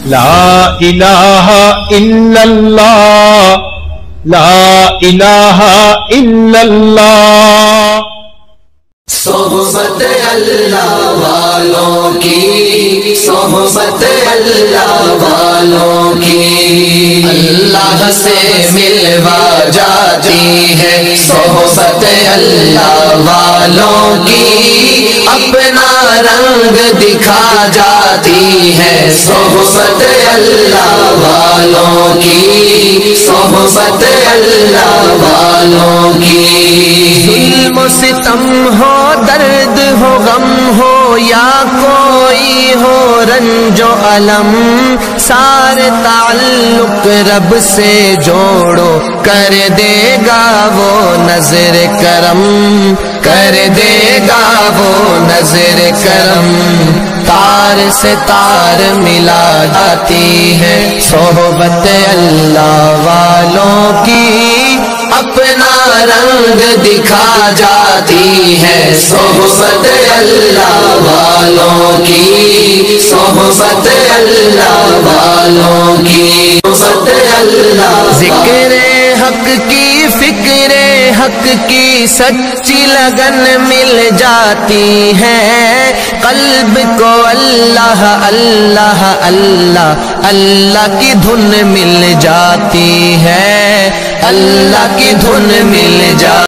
لا الہ الا اللہ لا الہ الا اللہ۔ صحبت اللہ والوں کی، صحبت اللہ والوں کی اللہ سے ملوا جاتی ہے، صحبت اللہ والوں کی اپنا رنگ دکھا جاتی ہے، صحبت اللہ والوں کی، صحبت اللہ والوں کی۔ ظلم و ستم ہو، درد ہو، غم ہو یا کوئی ہو رنج و الم، سارے تعلق رب سے جوڑو، کر دے گا وہ نظر کرم، کر دے گا وہ نظر کرم۔ تار سے تار ملا جاتی ہے، صحبت اللہ والوں کی اپنا رنگ دکھا جاتی ہے، صحبت اللہ والوں کی، صحبت اللہ والوں کی، صحبت اللہ۔ ذکر حق کی، فکر حق کی سچی لگن مل جاتی ہے، قلب کو اللہ اللہ اللہ اللہ کی دھن مل جاتی ہے، اللہ کی دھن مل جاتی ہے۔